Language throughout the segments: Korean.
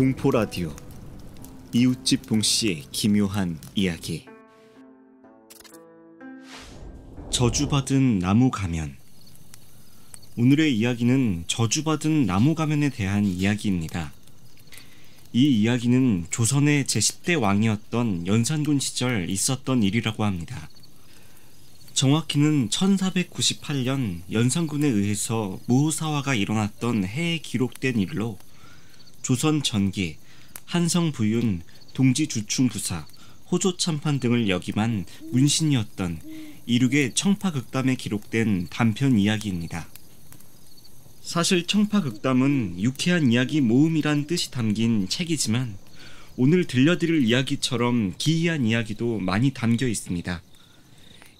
공포라디오 이웃집 봉씨의 기묘한 이야기. 저주받은 나무 가면. 오늘의 이야기는 저주받은 나무 가면에 대한 이야기입니다. 이 이야기는 조선의 제10대 왕이었던 연산군 시절 있었던 일이라고 합니다. 정확히는 1498년 연산군에 의해서 무호사화가 일어났던 해에 기록된 일로 조선 전기, 한성부윤, 동지주충부사, 호조참판 등을 역임한 문신이었던 이륙의 청파극담에 기록된 단편 이야기입니다. 사실 청파극담은 유쾌한 이야기 모음이란 뜻이 담긴 책이지만 오늘 들려드릴 이야기처럼 기이한 이야기도 많이 담겨 있습니다.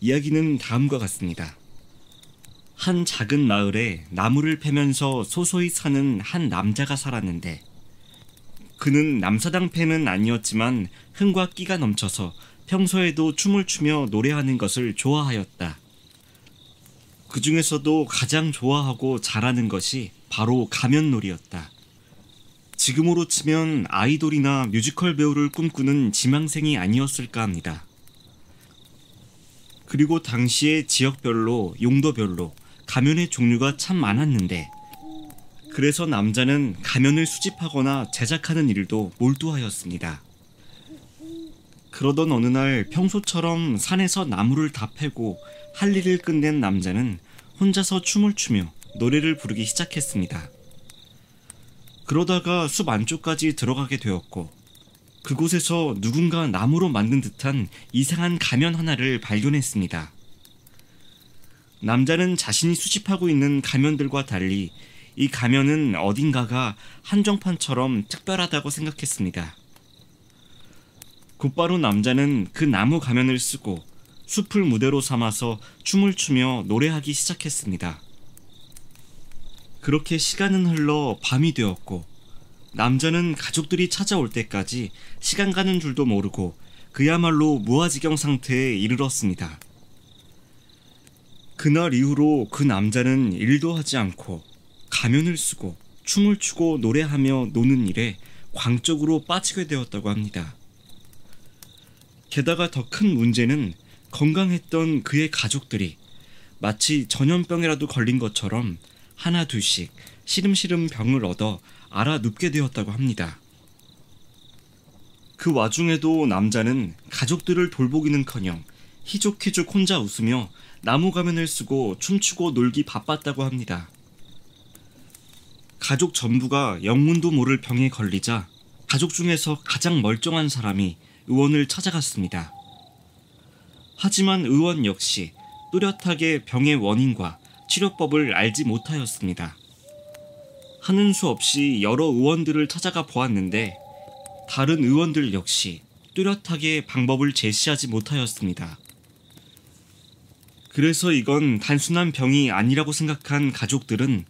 이야기는 다음과 같습니다. 한 작은 마을에 나무를 패면서 소소히 사는 한 남자가 살았는데 그는 남사당 팬은 아니었지만 흥과 끼가 넘쳐서 평소에도 춤을 추며 노래하는 것을 좋아하였다. 그 중에서도 가장 좋아하고 잘하는 것이 바로 가면놀이였다. 지금으로 치면 아이돌이나 뮤지컬 배우를 꿈꾸는 지망생이 아니었을까 합니다. 그리고 당시에 지역별로, 용도별로 가면의 종류가 참 많았는데 그래서 남자는 가면을 수집하거나 제작하는 일도 몰두하였습니다. 그러던 어느 날 평소처럼 산에서 나무를 다 패고 할 일을 끝낸 남자는 혼자서 춤을 추며 노래를 부르기 시작했습니다. 그러다가 숲 안쪽까지 들어가게 되었고 그곳에서 누군가 나무로 만든 듯한 이상한 가면 하나를 발견했습니다. 남자는 자신이 수집하고 있는 가면들과 달리 이 가면은 어딘가가 한정판처럼 특별하다고 생각했습니다. 곧바로 남자는 그 나무 가면을 쓰고 숲을 무대로 삼아서 춤을 추며 노래하기 시작했습니다. 그렇게 시간은 흘러 밤이 되었고 남자는 가족들이 찾아올 때까지 시간 가는 줄도 모르고 그야말로 무아지경 상태에 이르렀습니다. 그날 이후로 그 남자는 일도 하지 않고 가면을 쓰고 춤을 추고 노래하며 노는 일에 광적으로 빠지게 되었다고 합니다. 게다가 더 큰 문제는 건강했던 그의 가족들이 마치 전염병이라도 걸린 것처럼 하나 둘씩 시름시름 병을 얻어 앓아 눕게 되었다고 합니다. 그 와중에도 남자는 가족들을 돌보기는커녕 희죽희죽 혼자 웃으며 나무 가면을 쓰고 춤추고 놀기 바빴다고 합니다. 가족 전부가 영문도 모를 병에 걸리자 가족 중에서 가장 멀쩡한 사람이 의원을 찾아갔습니다. 하지만 의원 역시 뚜렷하게 병의 원인과 치료법을 알지 못하였습니다. 하는 수 없이 여러 의원들을 찾아가 보았는데 다른 의원들 역시 뚜렷하게 방법을 제시하지 못하였습니다. 그래서 이건 단순한 병이 아니라고 생각한 가족들은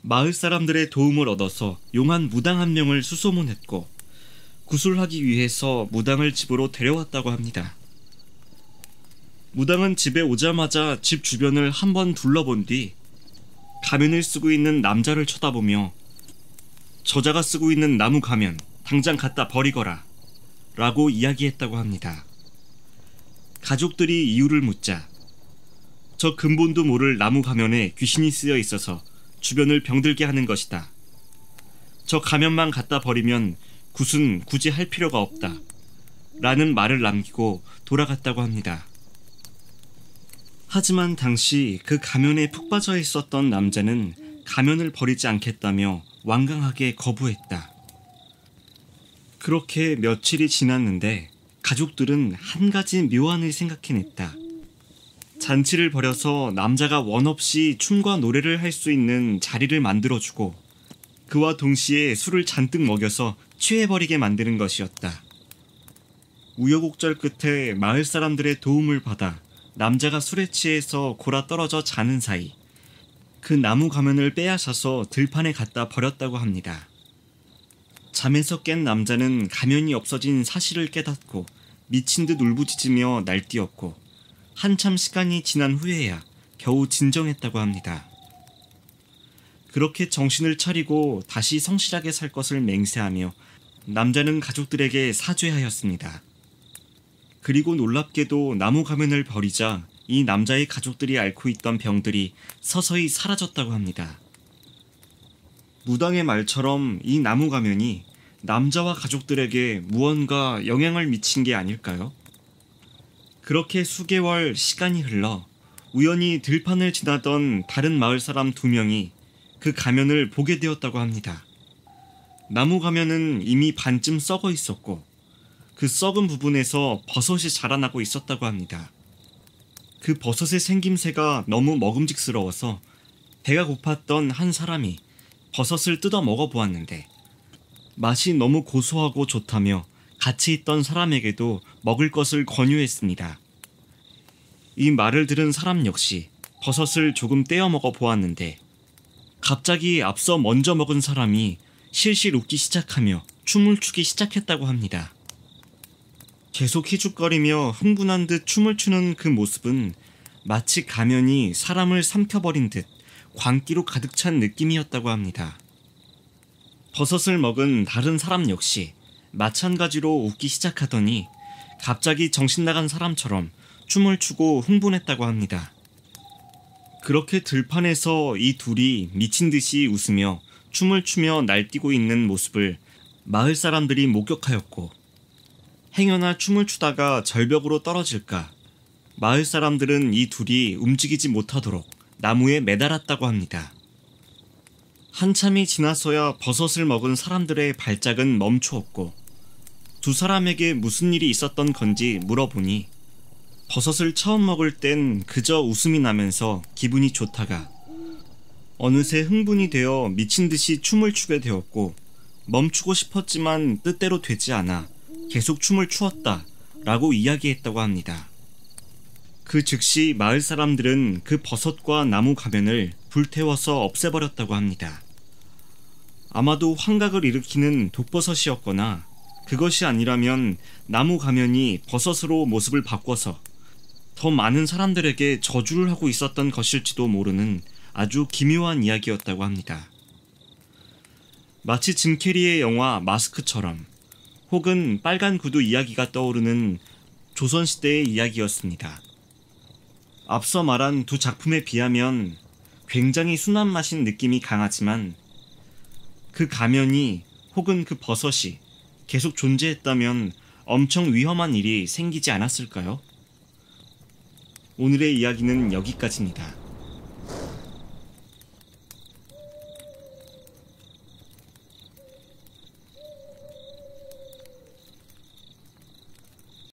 마을 사람들의 도움을 얻어서 용한 무당 한 명을 수소문했고 구술하기 위해서 무당을 집으로 데려왔다고 합니다. 무당은 집에 오자마자 집 주변을 한번 둘러본 뒤 가면을 쓰고 있는 남자를 쳐다보며 저자가 쓰고 있는 나무 가면 당장 갖다 버리거라 라고 이야기했다고 합니다. 가족들이 이유를 묻자 저 근본도 모를 나무 가면에 귀신이 쓰여 있어서 주변을 병들게 하는 것이다. 저 가면만 갖다 버리면 굿은 굳이 할 필요가 없다. 라는 말을 남기고 돌아갔다고 합니다. 하지만 당시 그 가면에 푹 빠져 있었던 남자는 가면을 버리지 않겠다며 완강하게 거부했다. 그렇게 며칠이 지났는데 가족들은 한 가지 묘안을 생각해냈다. 잔치를 벌여서 남자가 원 없이 춤과 노래를 할 수 있는 자리를 만들어주고 그와 동시에 술을 잔뜩 먹여서 취해버리게 만드는 것이었다. 우여곡절 끝에 마을 사람들의 도움을 받아 남자가 술에 취해서 골아 떨어져 자는 사이 그 나무 가면을 빼앗아서 들판에 갖다 버렸다고 합니다. 잠에서 깬 남자는 가면이 없어진 사실을 깨닫고 미친 듯 울부짖으며 날뛰었고 한참 시간이 지난 후에야 겨우 진정했다고 합니다. 그렇게 정신을 차리고 다시 성실하게 살 것을 맹세하며 남자는 가족들에게 사죄하였습니다. 그리고 놀랍게도 나무 가면을 버리자 이 남자의 가족들이 앓고 있던 병들이 서서히 사라졌다고 합니다. 무당의 말처럼 이 나무 가면이 남자와 가족들에게 무언가 영향을 미친 게 아닐까요? 그렇게 수개월 시간이 흘러 우연히 들판을 지나던 다른 마을 사람 2명이 그 가면을 보게 되었다고 합니다. 나무 가면은 이미 반쯤 썩어 있었고 그 썩은 부분에서 버섯이 자라나고 있었다고 합니다. 그 버섯의 생김새가 너무 먹음직스러워서 배가 고팠던 한 사람이 버섯을 뜯어 먹어보았는데 맛이 너무 고소하고 좋다며 같이 있던 사람에게도 먹을 것을 권유했습니다. 이 말을 들은 사람 역시 버섯을 조금 떼어 먹어보았는데 갑자기 앞서 먼저 먹은 사람이 실실 웃기 시작하며 춤을 추기 시작했다고 합니다. 계속 희죽거리며 흥분한 듯 춤을 추는 그 모습은 마치 가면이 사람을 삼켜버린 듯 광기로 가득 찬 느낌이었다고 합니다. 버섯을 먹은 다른 사람 역시 마찬가지로 웃기 시작하더니 갑자기 정신 나간 사람처럼 춤을 추고 흥분했다고 합니다. 그렇게 들판에서 이 둘이 미친 듯이 웃으며 춤을 추며 날뛰고 있는 모습을 마을 사람들이 목격하였고 행여나 춤을 추다가 절벽으로 떨어질까 마을 사람들은 이 둘이 움직이지 못하도록 나무에 매달았다고 합니다. 한참이 지나서야 버섯을 먹은 사람들의 발작은 멈추었고 두 사람에게 무슨 일이 있었던 건지 물어보니 버섯을 처음 먹을 땐 그저 웃음이 나면서 기분이 좋다가 어느새 흥분이 되어 미친 듯이 춤을 추게 되었고 멈추고 싶었지만 뜻대로 되지 않아 계속 춤을 추었다 라고 이야기했다고 합니다. 그 즉시 마을 사람들은 그 버섯과 나무 가면을 불태워서 없애버렸다고 합니다. 아마도 환각을 일으키는 독버섯이었거나 그것이 아니라면 나무 가면이 버섯으로 모습을 바꿔서 더 많은 사람들에게 저주를 하고 있었던 것일지도 모르는 아주 기묘한 이야기였다고 합니다. 마치 짐 캐리의 영화 마스크처럼 혹은 빨간 구두 이야기가 떠오르는 조선시대의 이야기였습니다. 앞서 말한 두 작품에 비하면 굉장히 순한 맛인 느낌이 강하지만 그 가면이 혹은 그 버섯이 계속 존재했다면 엄청 위험한 일이 생기지 않았을까요? 오늘의 이야기는 여기까지입니다.